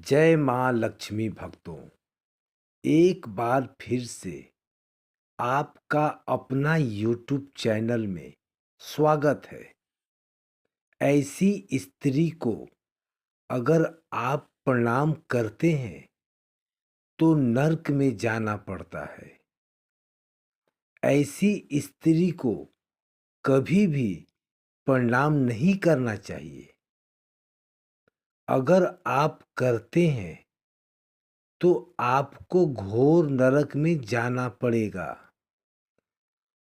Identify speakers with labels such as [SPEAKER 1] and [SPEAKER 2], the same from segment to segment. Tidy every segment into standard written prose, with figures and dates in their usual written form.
[SPEAKER 1] जय माँ लक्ष्मी भक्तों। एक बार फिर से आपका अपना यूट्यूब चैनल में स्वागत है। ऐसी स्त्री को अगर आप प्रणाम करते हैं तो नर्क में जाना पड़ता है। ऐसी स्त्री को कभी भी प्रणाम नहीं करना चाहिए। अगर आप करते हैं तो आपको घोर नरक में जाना पड़ेगा।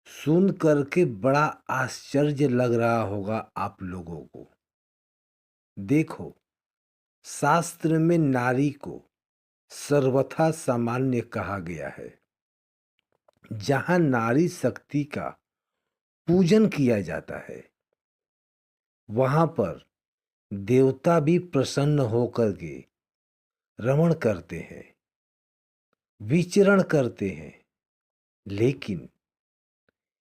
[SPEAKER 1] सुन करके बड़ा आश्चर्य लग रहा होगा आप लोगों को। देखो, शास्त्र में नारी को सर्वथा सामान्य कहा गया है। जहां नारी शक्ति का पूजन किया जाता है, वहां पर देवता भी प्रसन्न होकर के रमण करते हैं, विचरण करते हैं। लेकिन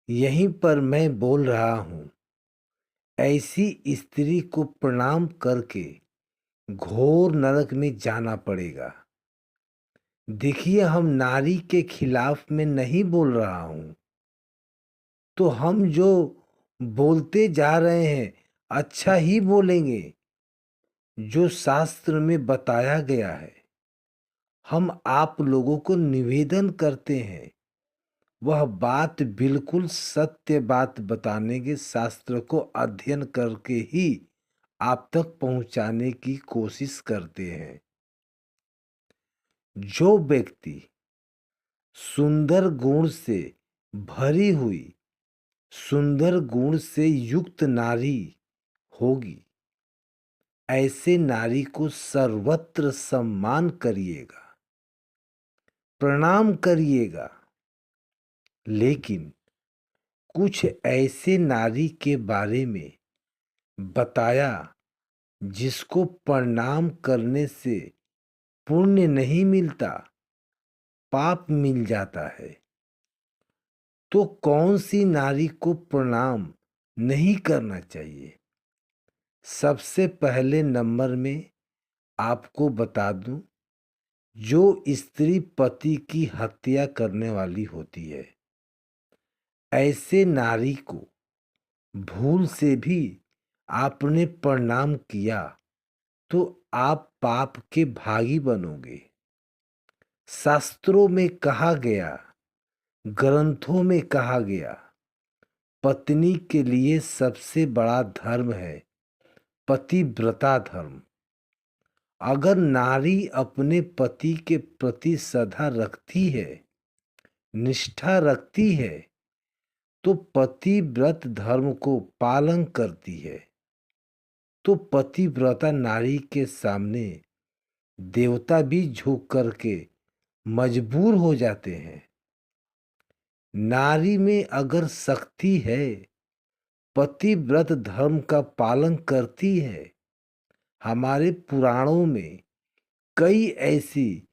[SPEAKER 1] यहीं पर मैं बोल रहा हूं, ऐसी स्त्री को प्रणाम करके घोर नरक में जाना पड़ेगा। देखिए, हम नारी के खिलाफ में नहीं बोल रहा हूं। तो हम जो बोलते जा रहे हैं, अच्छा ही बोलेंगे। जो शास्त्र में बताया गया है, हम आप लोगों को निवेदन करते हैं, वह बात बिल्कुल सत्य बात बताने के शास्त्र को अध्ययन करके ही आप तक पहुंचाने की कोशिश करते हैं। जो व्यक्ति सुंदर गुण से भरी हुई, सुंदर गुण से युक्त नारी होगी, ऐसे नारी को सर्वत्र सम्मान करिएगा, प्रणाम करिएगा। लेकिन कुछ ऐसे नारी के बारे में बताया जिसको प्रणाम करने से पुण्य नहीं मिलता, पाप मिल जाता है। तो कौन सी नारी को प्रणाम नहीं करना चाहिए? सबसे पहले नंबर में आपको बता दूं, जो स्त्री पति की हत्या करने वाली होती है, ऐसे नारी को भूल से भी आपने प्रणाम किया तो आप पाप के भागी बनोगे। शास्त्रों में कहा गया, ग्रंथों में कहा गया, पत्नी के लिए सबसे बड़ा धर्म है पतिव्रता धर्म। अगर नारी अपने पति के प्रति श्रद्धा रखती है, निष्ठा रखती है, तो पतिव्रत धर्म को पालन करती है। तो पतिव्रता नारी के सामने देवता भी झुक करके मजबूर हो जाते हैं। नारी में अगर शक्ति है, पतिव्रत धर्म का पालन करती है। हमारे पुराणों में कई ऐसी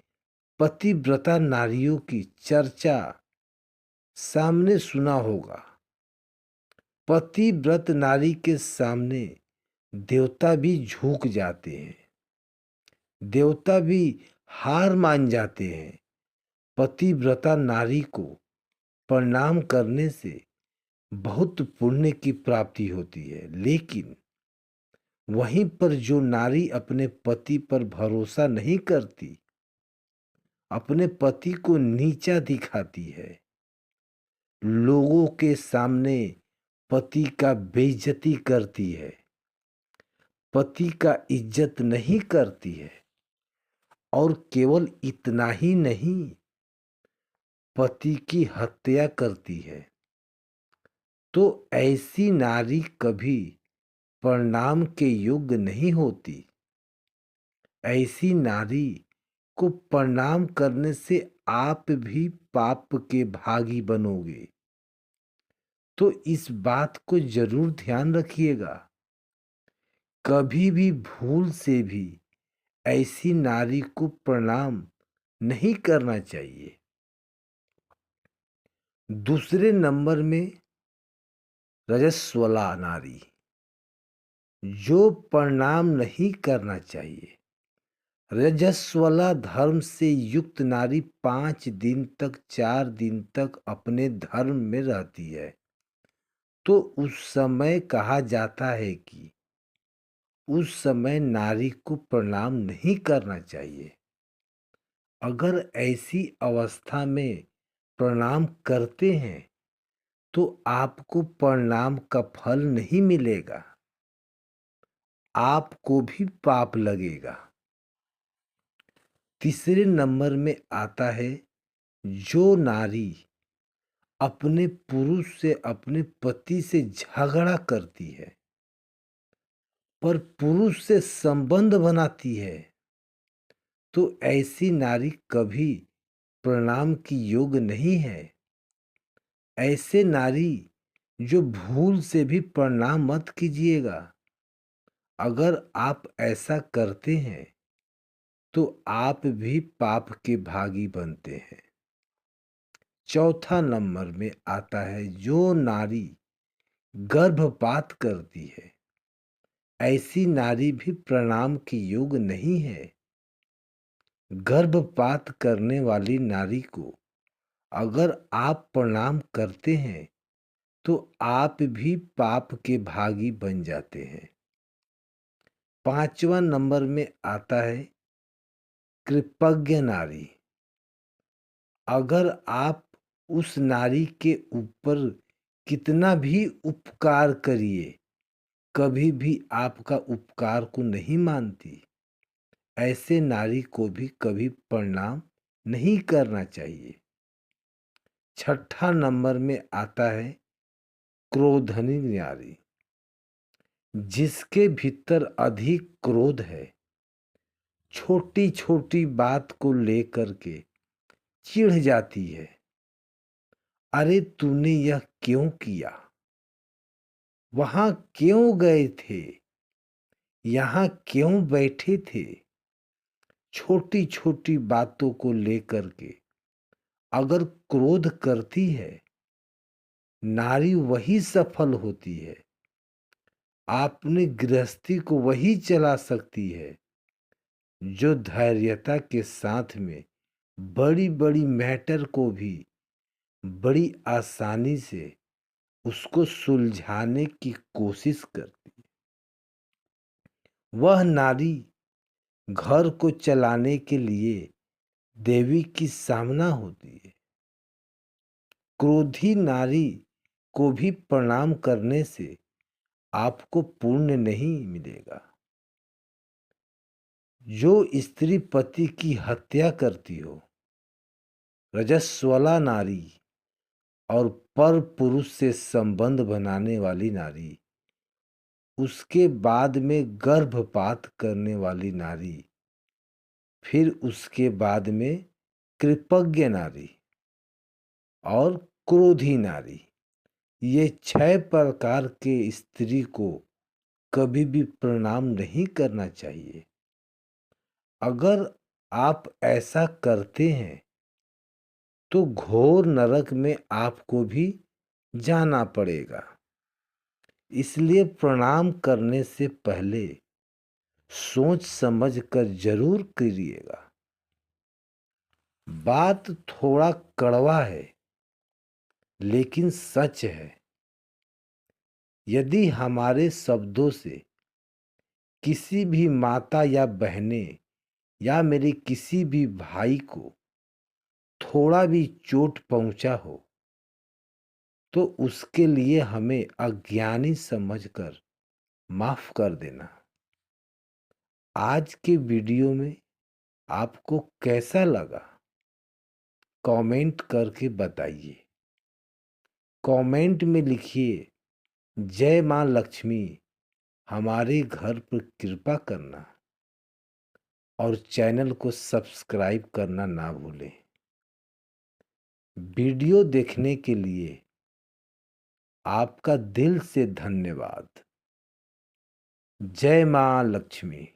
[SPEAKER 1] पतिव्रता नारियों की चर्चा सामने सुना होगा। पतिव्रत नारी के सामने देवता भी झुक जाते हैं, देवता भी हार मान जाते हैं। पतिव्रता नारी को प्रणाम करने से बहुत पुण्य की प्राप्ति होती है। लेकिन वहीं पर जो नारी अपने पति पर भरोसा नहीं करती, अपने पति को नीचा दिखाती है, लोगों के सामने पति का बेइज्जती करती है, पति का इज्जत नहीं करती है, और केवल इतना ही नहीं, पति की हत्या करती है, तो ऐसी नारी कभी प्रणाम के योग्य नहीं होती। ऐसी नारी को प्रणाम करने से आप भी पाप के भागी बनोगे। तो इस बात को जरूर ध्यान रखिएगा। कभी भी भूल से भी ऐसी नारी को प्रणाम नहीं करना चाहिए। दूसरे नंबर में रजस्वला नारी, जो प्रणाम नहीं करना चाहिए। रजस्वला धर्म से युक्त नारी 5 दिन तक 4 दिन तक अपने धर्म में रहती है, तो उस समय कहा जाता है कि उस समय नारी को प्रणाम नहीं करना चाहिए। अगर ऐसी अवस्था में प्रणाम करते हैं तो आपको प्रणाम का फल नहीं मिलेगा, आपको भी पाप लगेगा। तीसरे नंबर में आता है जो नारी अपने पुरुष से अपने पति से झगड़ा करती है पर पुरुष से संबंध बनाती है, तो ऐसी नारी कभी प्रणाम की योग्य नहीं है। ऐसे नारी जो भूल से भी प्रणाम मत कीजिएगा। अगर आप ऐसा करते हैं तो आप भी पाप के भागी बनते हैं। चौथा नंबर में आता है जो नारी गर्भपात करती है, ऐसी नारी भी प्रणाम के योग्य नहीं है। गर्भपात करने वाली नारी को अगर आप प्रणाम करते हैं तो आप भी पाप के भागी बन जाते हैं। 5वां नंबर में आता है कृपज्ञ नारी। अगर आप उस नारी के ऊपर कितना भी उपकार करिए, कभी भी आपका उपकार को नहीं मानती, ऐसे नारी को भी कभी प्रणाम नहीं करना चाहिए। 6ठा नंबर में आता है क्रोधनी नारी। जिसके भीतर अधिक क्रोध है, छोटी छोटी बात को लेकर के चिढ़ जाती है। अरे तूने यह क्यों किया, वहां क्यों गए थे, यहाँ क्यों बैठे थे। छोटी छोटी बातों को लेकर के अगर क्रोध करती है, नारी वही सफल होती है। आपने गृहस्थी को वही चला सकती है जो धैर्यता के साथ में बड़ी बड़ी मैटर को भी बड़ी आसानी से उसको सुलझाने की कोशिश करती है। वह नारी घर को चलाने के लिए देवी की सामना होती है। क्रोधी नारी को भी प्रणाम करने से आपको पुण्य नहीं मिलेगा। जो स्त्री पति की हत्या करती हो, रजस्वला नारी और पर पुरुष से संबंध बनाने वाली नारी, उसके बाद में गर्भपात करने वाली नारी, फिर उसके बाद में कृपज्ञ नारी और क्रोधी नारी, ये 6 प्रकार के स्त्री को कभी भी प्रणाम नहीं करना चाहिए। अगर आप ऐसा करते हैं तो घोर नरक में आपको भी जाना पड़ेगा। इसलिए प्रणाम करने से पहले सोच समझ कर जरूर करिएगा। बात थोड़ा कड़वा है लेकिन सच है। यदि हमारे शब्दों से किसी भी माता या बहने या मेरे किसी भी भाई को थोड़ा भी चोट पहुंचा हो तो उसके लिए हमें अज्ञानी समझकर माफ कर देना। आज के वीडियो में आपको कैसा लगा कमेंट करके बताइए। कमेंट में लिखिए जय मां लक्ष्मी, हमारे घर पर कृपा करना और चैनल को सब्सक्राइब करना ना भूलें। वीडियो देखने के लिए आपका दिल से धन्यवाद। जय मां लक्ष्मी।